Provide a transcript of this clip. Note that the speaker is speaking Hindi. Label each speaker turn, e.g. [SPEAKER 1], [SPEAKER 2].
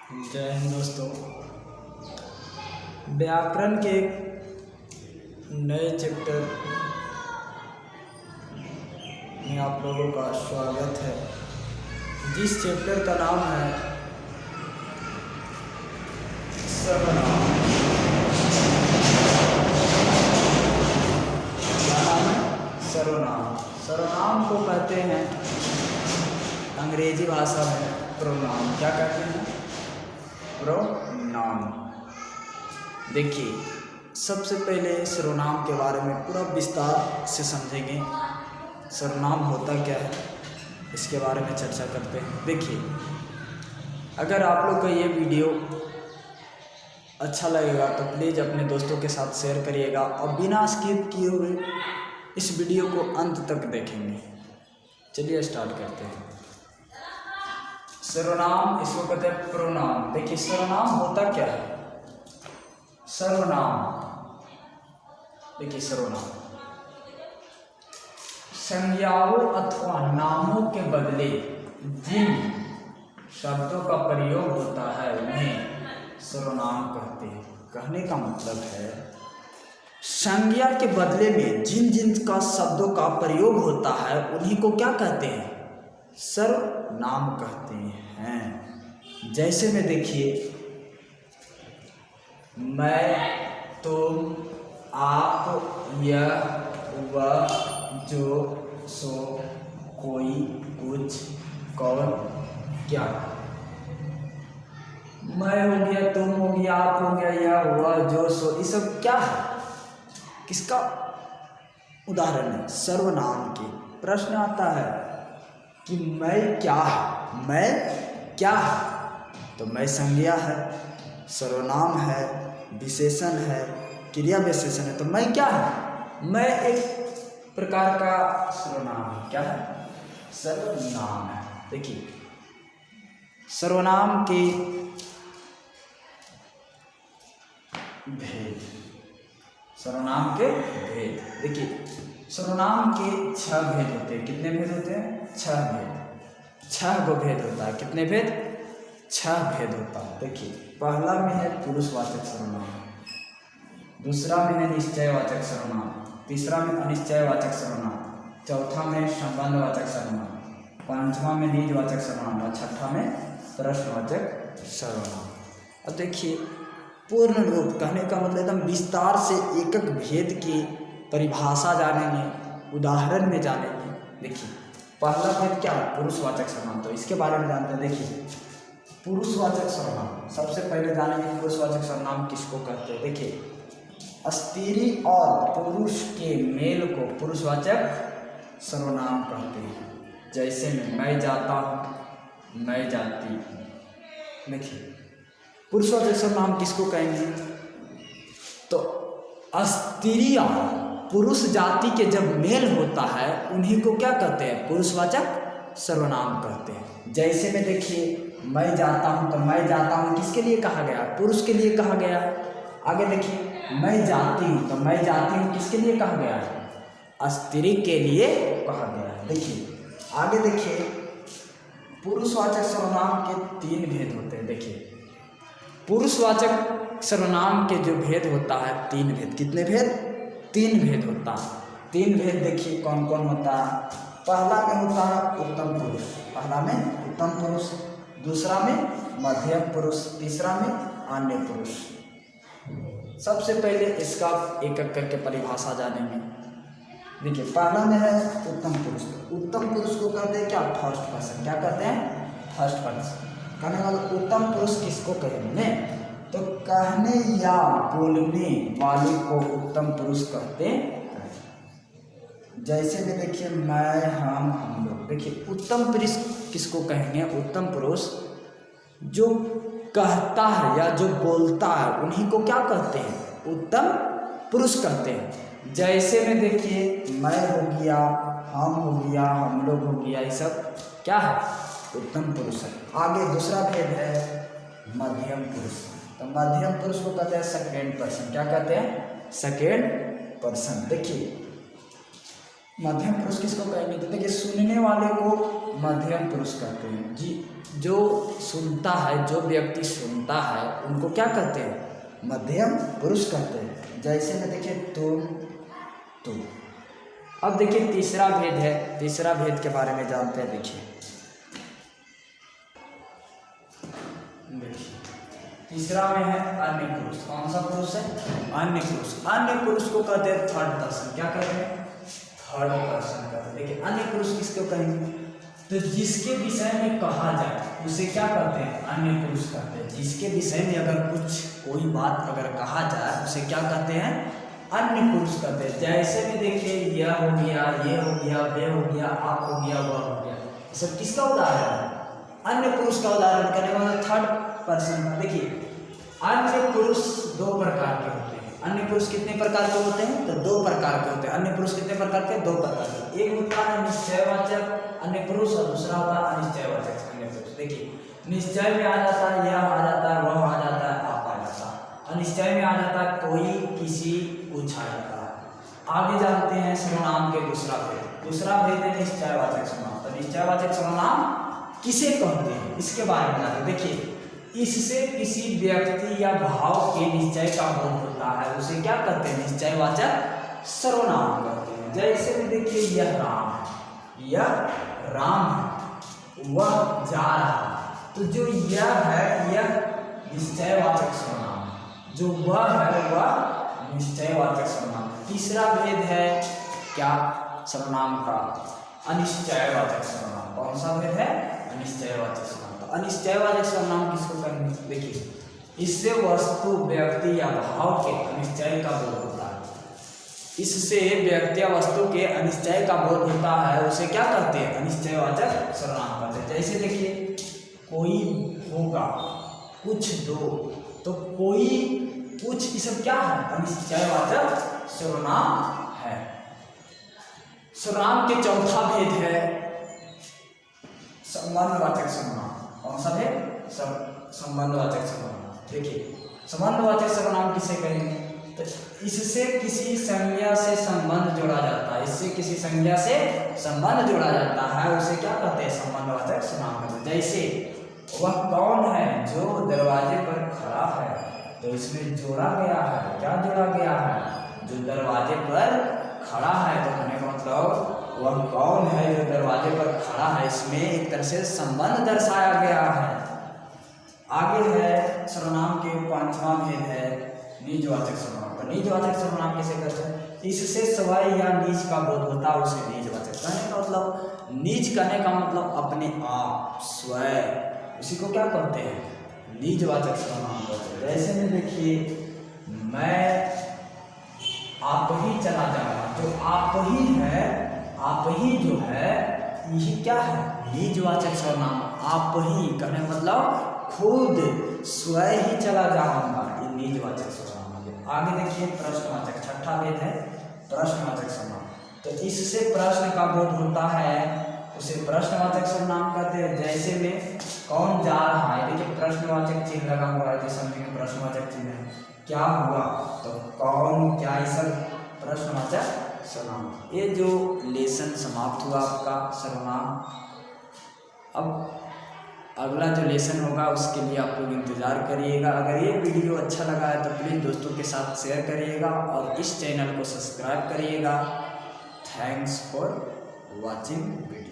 [SPEAKER 1] जय हिंद दोस्तों। व्याकरण के नए चैप्टर में आप लोगों का स्वागत है। जिस चैप्टर का नाम है सर्वनाम। क्या नाम है? सर्वनाम। सर्वनाम को कहते हैं अंग्रेजी भाषा में प्रोनाउन। क्या कहते हैं? प्रोनाउन। देखिए, सबसे पहले सर्वनाम के बारे में पूरा विस्तार से समझेंगे। सर्वनाम होता क्या है इसके बारे में चर्चा करते हैं। देखिए, अगर आप लोग का ये वीडियो अच्छा लगेगा तो प्लीज़ अपने दोस्तों के साथ शेयर करिएगा और बिना स्किप किए हुए इस वीडियो को अंत तक देखेंगे। चलिए स्टार्ट करते हैं। सर्वनाम, इसको कहते हैं प्रोनाउन। देखिए, सर्वनाम होता क्या है? सर्वनाम, देखिए सर्वनाम संज्ञाओं अथवा नामों के बदले जिन शब्दों का प्रयोग होता है उन्हें सर्वनाम कहते हैं। कहने का मतलब है संज्ञा के बदले में जिन जिन का शब्दों का प्रयोग होता है उन्हीं को क्या कहते हैं? सर्वनाम कहते हैं। जैसे में देखिए, मैं, तुम, आप, यह, वह, जो, सो, कोई, कुछ, कौन, क्या। मैं हो गया, तुम हो गया, आप हो गया, यह, वह, जो, सो, ये सब क्या है? किसका उदाहरण है? सर्वनाम के। प्रश्न आता है कि मैं क्या है? मैं क्या है? तो मैं संज्ञा है, सर्वनाम है, विशेषण है, क्रिया विशेषण है। तो मैं क्या है? मैं एक प्रकार का सर्वनाम है। क्या है? सर्वनाम है। देखिए, सर्वनाम के भेद। सर्वनाम के भेद। देखिए, सर्वनाम के 6 भेद होते हैं। कितने भेद होते हैं? 6 भेद। 6 गो भेद होता है। कितने भेद? 6 भेद होता है। देखिए, पहला में है पुरुषवाचक सर्वनाम, दूसरा में है निश्चयवाचक सर्वनाम, तीसरा में अनिश्चयवाचक सर्वनाम, चौथा में संबंधवाचक सर्वनाम, पांचवा में निजवाचक सर्वनाम और छठा में प्रश्नवाचक सर्वनाम। अब देखिए, पूर्ण रूप कहने का मतलब एकदम विस्तार से एक एक भेद की परिभाषा जानेंगे, उदाहरण में जानेंगे। देखिए, पहला भेद क्या है? पुरुषवाचक सर्वनाम। तो इसके बारे में जानते हैं। देखिए, पुरुषवाचक सर्वनाम सबसे पहले जानेंगे। पुरुषवाचक सर्वनाम किसको कहते हैं? देखिए, स्त्री और पुरुष के मेल को पुरुषवाचक सर्वनाम कहते हैं। जैसे में मैं जाता हूँ, मैं जाती हूँ। देखिए, पुरुषवाचक सर्वनाम किसको कहेंगे? तो स्त्री और पुरुष जाति के जब मेल होता है उन्हीं को क्या कहते हैं? पुरुषवाचक सर्वनाम कहते हैं। जैसे में देखिए, मैं जाता हूँ, तो मैं जाता हूँ किसके लिए कहा गया? पुरुष के लिए कहा गया। आगे देखिए, मैं जाती हूँ, तो मैं जाती हूँ किसके लिए कहा गया? स्त्री के लिए कहा गया। देखिए, आगे देखिए, पुरुषवाचक सर्वनाम के 3 भेद होते हैं। देखिए, पुरुषवाचक सर्वनाम के जो भेद होता है 3 भेद। कितने भेद? 3 भेद होता है। 3 भेद देखिए कौन कौन होता है। पहला में होता है उत्तम पुरुष। पहला में उत्तम पुरुष, दूसरा में मध्यम पुरुष, तीसरा में अन्य पुरुष। सबसे पहले इसका एक एक करके परिभाषा जानेंगे। देखिए, पहला में है उत्तम पुरुष। उत्तम पुरुष को कहते हैं क्या? First person. क्या कहते हैं? First person. कहने वाला उत्तम पुरुष किसको कहेंगे? तो कहने या बोलने वाले को उत्तम पुरुष कहते हैं। जैसे में देखिए, मैं, हम लोग। देखिए, उत्तम पुरुष किसको कहेंगे? उत्तम पुरुष जो कहता है या जो बोलता है उन्हीं को क्या कहते हैं? उत्तम पुरुष कहते हैं। जैसे में देखिए, मैं हो गया, हम हो गया, हम लोग हो गया, ये सब क्या है? उत्तम पुरुष है। आगे दूसरा भेद है मध्यम पुरुष। तो मध्यम पुरुष को कहते हैं सेकेंड पर्सन। क्या कहते हैं? Second person. देखिए, मध्यम पुरुष किसको कहेंगे? तो देखिए, सुनने वाले को मध्यम पुरुष कहते हैं। जी, जो सुनता है, जो व्यक्ति सुनता है उनको क्या कहते हैं? मध्यम पुरुष कहते हैं। जैसे में देखिए तुम, तुम। अब देखिए तीसरा भेद है, तीसरा भेद के बारे में जानते हैं। देखिए तीसरा में है अन्य पुरुष। कौन सा पुरुष है? अन्य पुरुष। अन्य पुरुष को कहते हैं थर्ड पर्सन। क्या कहते हैं? थर्ड पर्सन कहते हैं। देखिए अन्य पुरुष किसको कहेंगे? तो जिसके विषय में कहा जाए उसे क्या कहते हैं? अन्य पुरुष कहते हैं। जिसके विषय में अगर कुछ कोई बात अगर कहा जाए उसे क्या कहते हैं? अन्य पुरुष कहते हैं। जैसे में देखिए यह हो गया, ये हो गया, वे हो गया, आप हो गया, वह हो गया, सब किसका उदाहरण है? अन्य पुरुष का उदाहरण करने का मतलब थर्ड पर्सन का। देखिए अन्य पुरुष दो प्रकार के होते हैं। अन्य पुरुष कितने प्रकार के होते हैं? तो दो प्रकार के होते हैं। अन्य पुरुष कितने प्रकार के? दो प्रकार के। एक होता है निश्चयवाचक अन्य पुरुष और दूसरा होता है अनिश्चयवाचक अन्य पुरुष। देखिए निश्चय में आ जाता है यह आ जाता है, वह आ जाता है, आप आ जाता है। अनिश्चय में आ जाता है कोई, किसी, कुछ आ जाता है। आगे जानते हैं सर्वनाम के दूसरा भेद। दूसरा भेद है निश्चयवाचक सर्वनाम। तो निश्चयवाचक सर्वनाम किसे कहते हैं इसके बारे में जानते हैं। देखिए इससे किसी व्यक्ति या भाव के निश्चय का बोध होता है उसे क्या कहते हैं? निश्चयवाचक सर्वनाम कहते हैं। जैसे में देखिए यह राम है, यह राम है, वह जा रहा है। तो जो यह है यह निश्चयवाचक सर्वनाम है, जो वह है वह निश्चयवाचक सर्वनाम। तीसरा भेद है क्या सर्वनाम का? अनिश्चयवाचक सर्वनाम। कौन सा भेद है? अनिश्चयवाचक सर्वनाम। तो अनिश्चयवाचक सर्वनाम किसको कहेंगे? देखिए इससे वस्तु, व्यक्ति या भाव के अनिश्चय का बोध होता है। इससे व्यक्ति या वस्तु के अनिश्चय का बोध होता है उसे क्या कहते हैं? अनिश्चयवाचक सर्वनाम कहते हैं। जैसे देखिए कोई होगा, कुछ दो, तो कोई, कुछ, ये सब क्या है? अनिश्चयवाचक सर्वनाम है। सर्वनाम के चौथा भेद है संबंधवाचक सर्वनाम। कौन सा भेद? संबंधवाचक सर्वनाम। देखिए संबंधवाचक सर्वनाम किसे कहेंगे? तो इससे किसी संज्ञा से संबंध जोड़ा जाता है। इससे किसी संज्ञा से संबंध जोड़ा जाता है उसे क्या कहते हैं? संबंधवाचक सर्वनाम कहते हैं। जैसे वह कौन है जो दरवाजे पर खड़ा है, तो इसमें जोड़ा गया है। क्या जोड़ा गया है? जो दरवाजे पर खड़ा है। तो कहने का मतलब वह कौन है जो दरवाजे पर खड़ा है, इसमें एक तरह से संबंध दर्शाया गया है। आगे है सर्वनाम के पांचवा भेद है निजवाचक सर्वनाम। तो निजवाचक सर्वनाम किसे कहते हैं? इससे स्वयं या निज का बोध होता है उसे निजवाचक कहने का मतलब, निज कहने का मतलब अपने आप, स्वयं, उसी को क्या कहते हैं? निजवाचक सर्वनाम कहते हैं। जैसे में देखिए मैं आप ही चला जाऊंगा, जो आप ही है, आप ही जो है, यही क्या है? निजवाचक सर्वनाम। आप ही कहने मतलब खुद, स्वयं ही चला जाऊंगा, ये निजवाचक सर्वनाम है। आगे देखिए प्रश्नवाचक, छठा भेद है प्रश्नवाचक सर्वनाम। तो इससे प्रश्न का बोध होता है उसे प्रश्नवाचक सर्वनाम कहते हैं। जैसे में कौन जा रहा है, देखिए प्रश्नवाचक चिन्ह लगा हुआ है, तो समझिए प्रश्नवाचक चिन्ह है। क्या हुआ, तो कौन, क्या, ये सब प्रश्नवाचक सर्वनाम। ये जो लेसन समाप्त हुआ आपका सर्वनाम। अब अगला जो लेसन होगा उसके लिए आप लोग इंतज़ार करिएगा। अगर ये वीडियो अच्छा लगा है तो प्लीज़ दोस्तों के साथ शेयर करिएगा और इस चैनल को सब्सक्राइब करिएगा। Thanks for watching video.